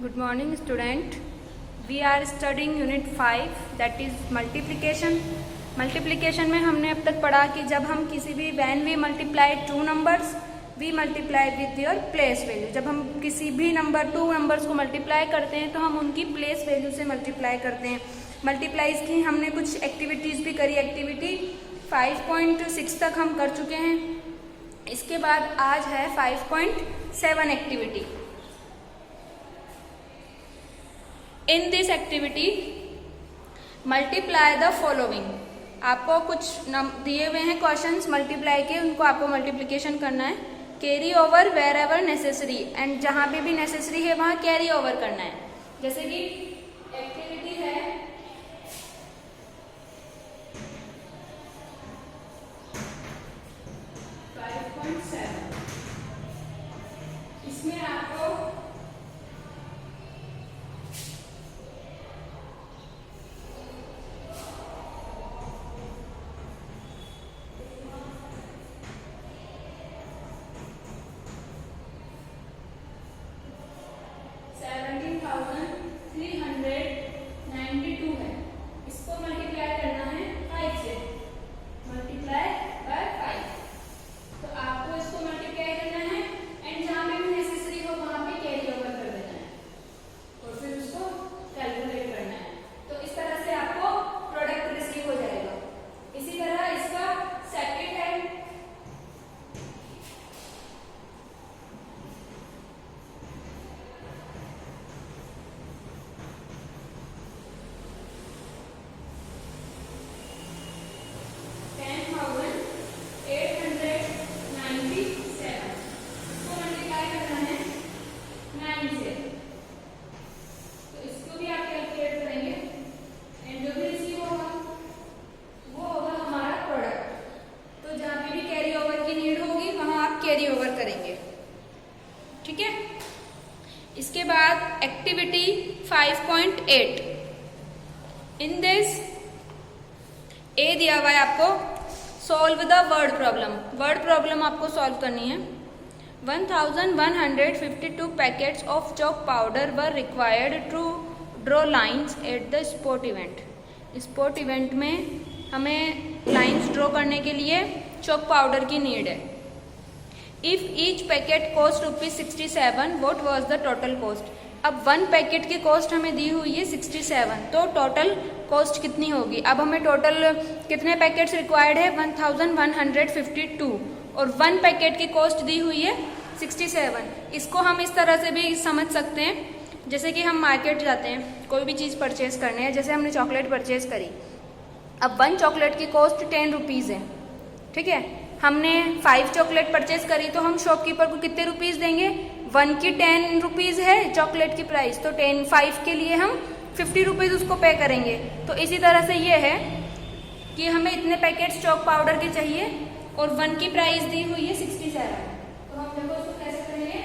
Good morning student. We are studying unit 5 that is multiplication. Multiplication में हमने अब तक पढ़ा कि जब हम किसी भी when we multiply two numbers we multiply with their place value. जब हम किसी भी टू नंबर्स को मल्टीप्लाई करते हैं तो हम उनकी प्लेस वैल्यू से मल्टीप्लाई करते हैं. मल्टीप्लाइज की हमने कुछ एक्टिविटीज़ भी करी. एक्टिविटी 5.6 तक हम कर चुके हैं. इसके बाद आज है 5.7 activity. In this activity multiply the following. आपको कुछ दिए हुए हैं क्वेश्चंस मल्टीप्लाई के, उनको आपको मल्टीप्लिकेशन करना है. Carry over wherever necessary, and जहाँ पे भी नेसेसरी है वहाँ कैरी ओवर करना है. जैसे कि एक्टिविटी है 5.7. इसमें आपको कैरी ओवर करेंगे. ठीक है. इसके बाद एक्टिविटी 5.8. इन दिस ए दिया हुआ है आपको, solve the word problem. Word problem आपको सॉल्व करनी है. 1152 packets of chalk powder were required to draw lines at the sport event. Sport event में हमें लाइन्स ड्रॉ करने के लिए चॉक पाउडर की नीड है. If each packet cost ₹67, what was the total cost. अब 1 पैकेट की कॉस्ट हमें दी हुई है 67, तो टोटल कॉस्ट कितनी होगी. अब हमें टोटल कितने पैकेट्स रिक्वायर्ड है 1152, और 1 पैकेट की कॉस्ट दी हुई है 67. इसको हम इस तरह से भी समझ सकते हैं, जैसे कि हम मार्केट जाते हैं कोई भी चीज़ परचेज करने हैं. जैसे हमने चॉकलेट परचेज करी. अब 1 चॉकलेट की कॉस्ट 10 रुपीज़ है. ठीक है. हमने 5 चॉकलेट परचेज करी तो हम शॉपकीपर को कितने रुपीज़ देंगे. 1 की 10 रुपीज़ है चॉकलेट की प्राइस, तो 5 के लिए हम 50 रुपीज़ उसको पे करेंगे. तो इसी तरह से ये है कि हमें इतने पैकेट्स चॉक पाउडर के चाहिए और 1 की प्राइस दी हुई है 67. तो हम देखो उसको कैसे करेंगे.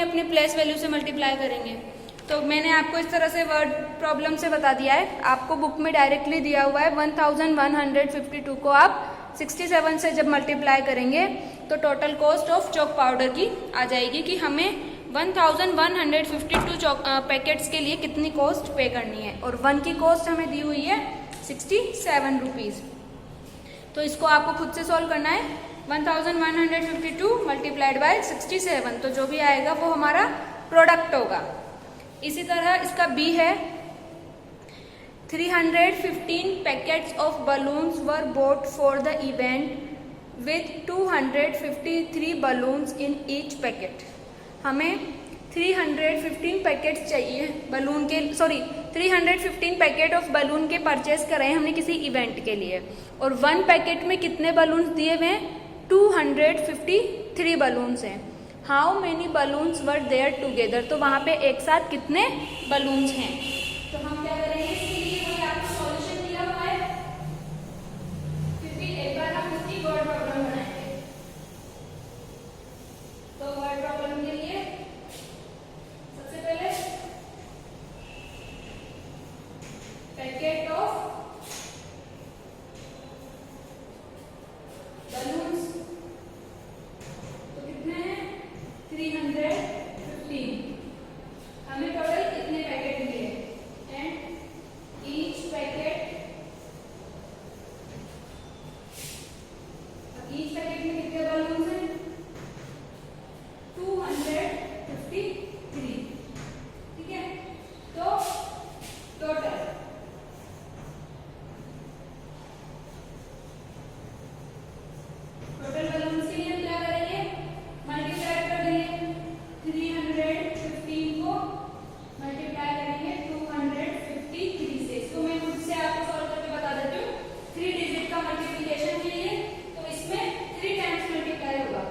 अपने प्लेस वैल्यू से मल्टीप्लाई करेंगे. तो मैंने आपको इस तरह से वर्ड प्रॉब्लम से बता दिया है। आपको बुक में डायरेक्टली दिया हुआ है 1152 को आप 67 से जब मल्टीप्लाई करेंगे तो total cost of chalk powder की आ जाएगी कि हमें 1152 चॉक पैकेट्स के लिए कितनी कॉस्ट पे करनी है, और 1 की कॉस्ट हमें दी हुई है 67 रुपीज़। तो इसको आपको खुद से सॉल्व करना है। 1152 मल्टीप्लाइड बाय 67, तो जो भी आएगा वो हमारा प्रोडक्ट होगा। इसी तरह इसका बी है 315 packets of balloons were boat for the event with 253 balloons in each packet. हमें 315 पैकेट्स चाहिए बलून के, 315 पैकेट ऑफ बलून के परचेज कर रहे हैं हमने किसी इवेंट के लिए, और 1 पैकेट में कितने बलून्स दिए हुए हैं? 253 बलून्स हैं। How many balloons were there together, तो वहाँ पे एक साथ कितने बलून्स हैं। तो हम क्या करेंगे, इसके लिए कोई आपको सॉल्यूशन दिया हुआ है, फिर भी एक बार हम इसकी वर्ड प्रॉब्लम बनाएंगे। तो वर्ड प्रॉब्लम के लिए सबसे पहले पैकेट ऑफ बलून्स तो कितने हैं? 315। हमें टोटल कितने पैकेट मिले, एंड ईच पैकेट, अब ईच पैकेट में कितने बलून्स हैं? 253। ठीक है, तो टोटल बलून्स के लिए हम क्या करेंगे, मल्टीप्लाई कर देंगे। 315 को मल्टीप्लाई करेंगे 253 से। इसको मैं खुद से आपको सॉल्व करके बता देती हूँ। 3 डिजिट का मल्टीप्लिकेशन के लिए तो इसमें 3 टाइम्स मल्टीप्लाई होगा।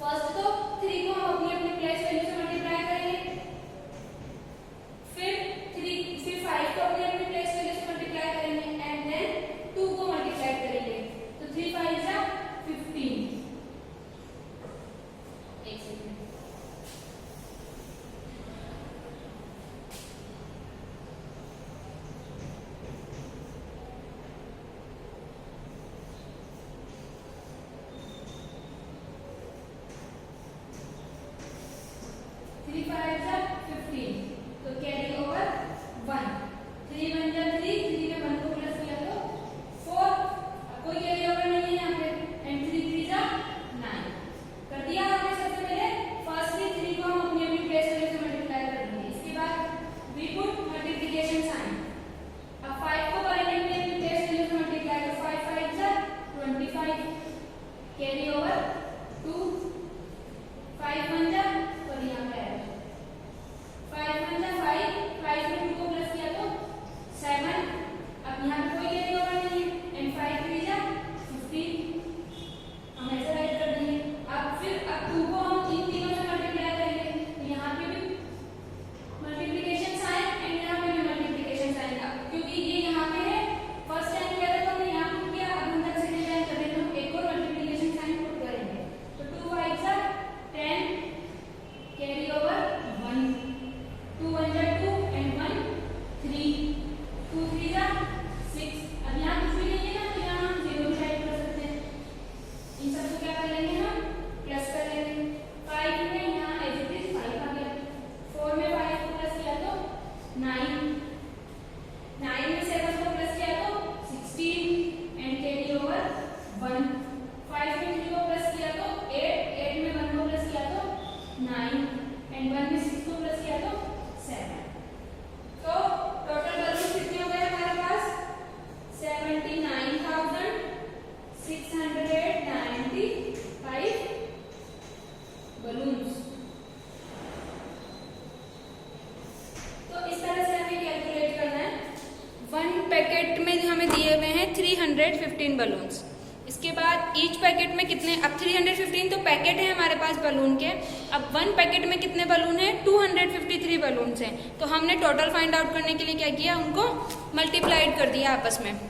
फर्स्ट तो 3 को हम अपनी अपनी प्लेस वैल्यू से मल्टीप्लाई करेंगे, फिर 5 को अपनी अपनी प्लेस वैल्यू से मल्टीप्लाई करेंगे, एंड देन 2 को मल्टीप्लाई करेंगे। तो 3 5 जा 15। एक सेकंड, थ्री 5 जा 15, तो कैरी ओवर 1। 3 1 जा 3, 3 में 1 को प्लस किया तो 4, अब कोई कैरी ओवर नहीं है यहाँ पे, एंड 3 3 जा 9। कर दिया आपने। सबसे पहले फर्स्टली 3 को हम अपनी अपनी प्लेस वैल्यू से मल्टीप्लाई कर देंगे, इसके बाद वी पुट मल्टीप्लिकेशन साइन। अब 5 को करेंगे अपनी अपनी प्लेस वैल्यू से मल्टीप्लाई, तो 5 5 जा 25, कैरी ओवर 2, 5 1 जा, और यहाँ पे 5 1 जा 5, 5 में 2 को प्लस किया तो 7। अब यहाँ पे कोई कैरी ओवर नहीं है, एंड 5 3 जा 15। हम ऐसे राइट कर देंगे। अब 2 को हम इन तीनों से मल्टीप्लाई करेंगे, तो यहाँ पे भी मल्टीप्लिकेशन साइन, एंड यहाँ पे भी मल्टीप्लिकेशन साइन। अब क्योंकि ये यहाँ पे है, फर्स्ट टाइम किया था तो हमने यहाँ पुट किया, अब हम तक सेकंड टाइम करेंगे तो एक और मल्टीप्लिकेशन साइन पुट करेंगे। तो 2 5 जा 10, कैरी ओवर 1, 2 1 जा 2, एंड 1 3, 2 3 जा 6। अब यहाँ कुछ भी नहीं है ना, तो यहाँ हम 0 भी राइट कर सकते हैं। इन सबको क्या कर लेंगे, हम प्लस कर लेंगे। 5 में यहाँ एज इट इज 5 आ गया, 4 में 5 को प्लस किया तो 9, 9 में 7 को प्लस किया तो 16, एंड कैरी ओवर 1। 5 में 3 को प्लस किया तो 8, 8 में 1 को प्लस किया तो 9, एंड 1 में 6 को प्लस किया तो 7। तो टोटल बलून कितने हो गए हमारे पास? 79,695 बलून्स। तो इस तरह से हमें कैलकुलेट करना है। 1 पैकेट में हमें दिए हुए हैं 315 बलून्स। इसके बाद ईच पैकेट में कितने, अब 315 तो पैकेट है हमारे पास बलून के। अब 1 पैकेट में कितने बलून हैं? 253 बलून्स हैं। तो हमने टोटल फाइंड आउट करने के लिए क्या किया, उनको मल्टीप्लाइड कर दिया आपस में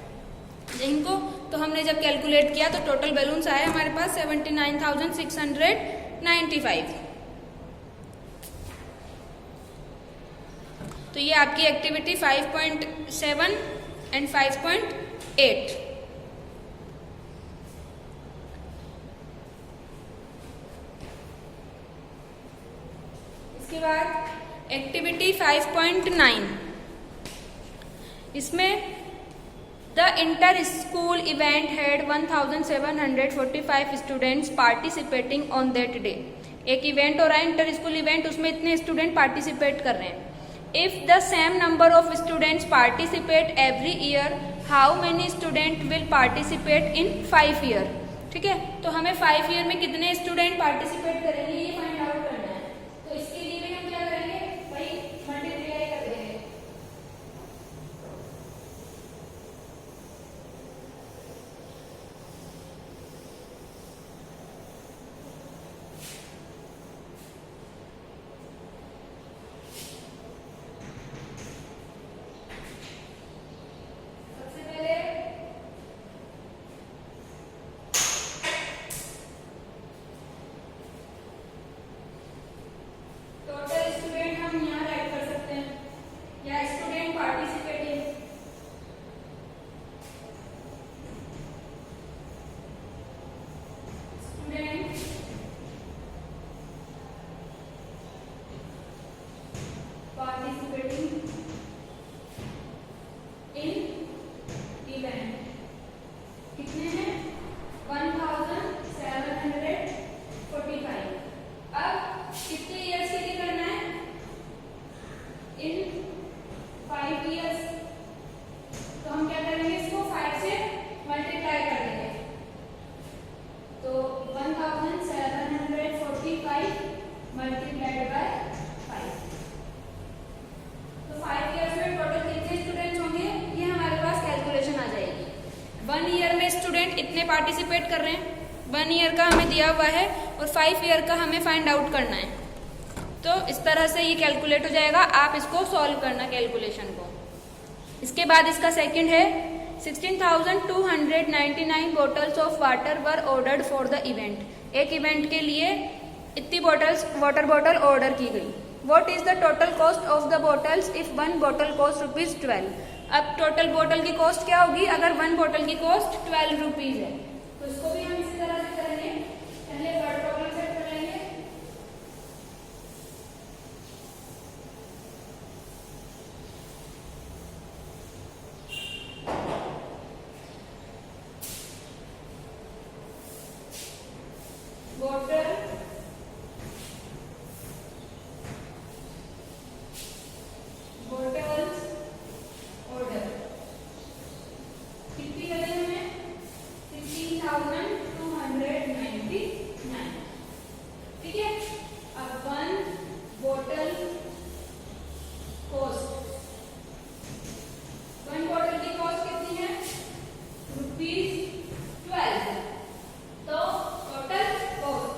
इनको। तो हमने जब कैलकुलेट किया तो टोटल बलून्स आए हमारे पास 79,695। तो ये आपकी एक्टिविटी 5.7 एंड 5.8। इसके बाद एक्टिविटी 5.9, इसमें the inter school event had 1745 students participating on that day. एक इवेंट हो रहा है इंटर स्कूल इवेंट, उसमें इतने स्टूडेंट पार्टिसिपेट कर रहे हैं। If the same number of students participate every year, how many student will participate in 5 year. ठीक है, तो हमें 5 ईयर में कितने स्टूडेंट पार्टिसिपेट करेंगे ये फाइंड आउट करना है। तो इसके लिए भी हम क्या करेंगे भाई, मल्टीप्लाई कर देंगे। इतने पार्टिसिपेट कर रहे हैं, 1 ईयर का हमें दिया हुआ है और 5 ईयर का हमें फाइंड आउट करना है। तो इस तरह से ये कैलकुलेट हो जाएगा, आप इसको सॉल्व करना कैलकुलेशन को। इसके बाद इसका सेकंड है 16,299 bottles of water were ordered for the event. एक इवेंट के लिए इतनी बॉटल्स वाटर बॉटल ऑर्डर की गई। What is the total cost of the bottles if 1 bottle cost ₹12। अब टोटल बॉटल की कॉस्ट क्या होगी अगर 1 बॉटल की कॉस्ट 12 रुपीज है। तो इसको भी हम इसी तरह से करेंगे, पहले वर्ड प्रॉब्लम सेट कर लेंगे। बॉटल बॉटल्स ऑर्डर कितनी करें हमें 16,299। ठीक है, अब 1 बॉटल कॉस्ट, 1 बॉटल की कॉस्ट कितनी है ₹12। तो total cost,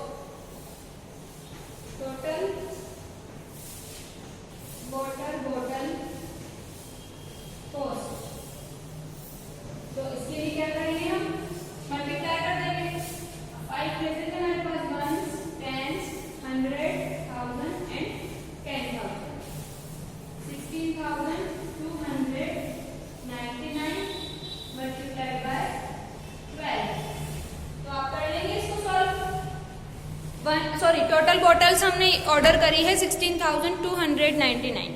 total bottle cost, तो इसके लिए क्या करेंगे हम मल्टीप्लाई कर देंगे। 5 प्लेसेस है हमारे पास, 1s, 10s, 100, 1000 and 10,000। 16,299 multiply by 12। तो आप कर लेंगे इसको सॉल्व। टोटल बॉटल्स हमने ऑर्डर करी है 16,299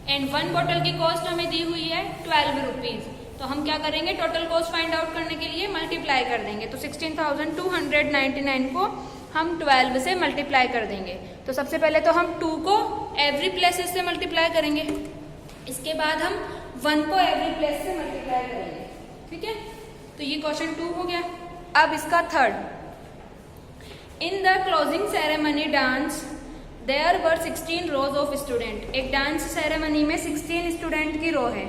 एंड 1 बॉटल की कॉस्ट हमें दी हुई है 12 रुपीज। तो हम क्या करेंगे टोटल कॉस्ट फाइंड आउट करने के लिए मल्टीप्लाई कर देंगे। तो 16,299 को हम 12 से मल्टीप्लाई कर देंगे। तो सबसे पहले तो हम 2 को एवरी प्लेसेस से मल्टीप्लाई करेंगे, इसके बाद हम 1 को एवरी प्लेस से मल्टीप्लाई करेंगे। ठीक है, तो ये क्वेश्चन 2 हो गया। अब इसका third, in the closing ceremony dance there were 16 rows of student. एक डांस सेरेमनी में 16 स्टूडेंट की रो है।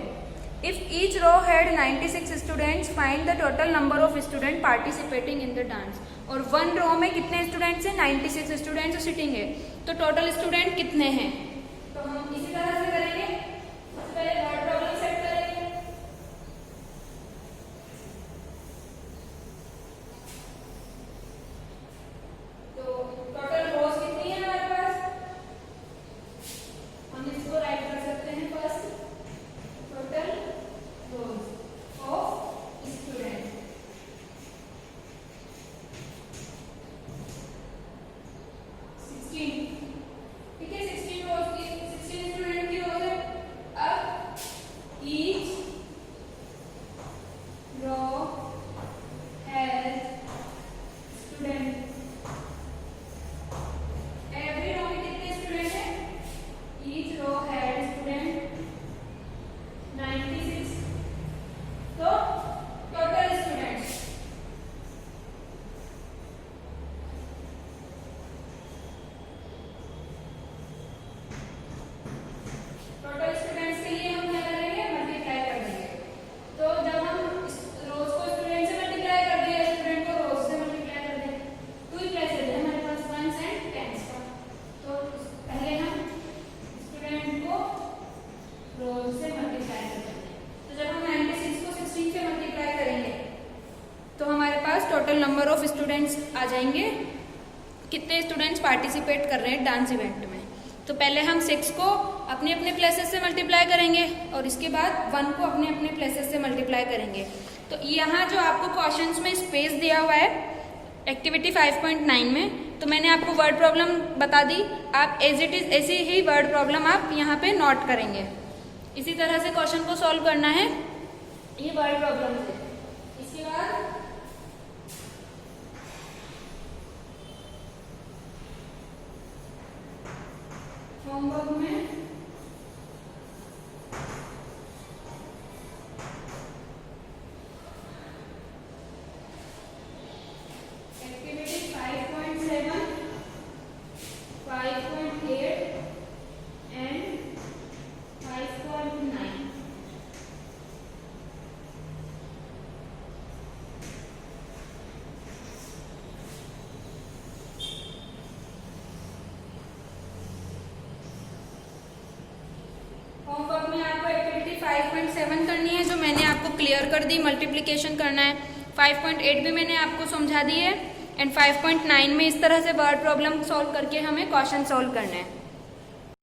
If each row had 96 students, find the total number of student participating in the dance. और 1 रो में कितने स्टूडेंट्स हैं 96 students sitting है। तो टोटल स्टूडेंट कितने हैं, तो हम इसी तरह से करेंगे। सबसे पहले वर्ड प्रॉब्लम सेट करेंगे। तो टोटल रोज कितनी है हमारे पास, हम इसको राइट कर सकते हैं। फर्स्ट नंबर ऑफ स्टूडेंट्स आ जाएंगे, कितने स्टूडेंट्स पार्टिसिपेट कर रहे हैं डांस इवेंट में। तो पहले हम 6 को अपने अपने प्लेसेस से मल्टीप्लाई करेंगे और इसके बाद 1 को अपने अपने प्लेसेस से मल्टीप्लाई करेंगे। तो यहाँ जो आपको क्वेश्चंस में स्पेस दिया हुआ है एक्टिविटी 5.9 में, तो मैंने आपको वर्ड प्रॉब्लम बता दी, आप एज इट इज ऐसी ही वर्ड प्रॉब्लम आप यहाँ पे नोट करेंगे। इसी तरह से क्वेश्चन को सॉल्व करना है ये वर्ड प्रॉब्लम से। इसके बाद होमवर्क में एक्टिविटी 5.7, 5.8 एंड 5.9 होमवर्क में आपको एक्टिविटी 5.7 करनी है, जो मैंने आपको क्लियर कर दी, मल्टीप्लिकेशन करना है। 5.8 भी मैंने आपको समझा दी है एंड 5.9 में इस तरह से वर्ड प्रॉब्लम सॉल्व करके हमें क्वेश्चन सॉल्व करना है।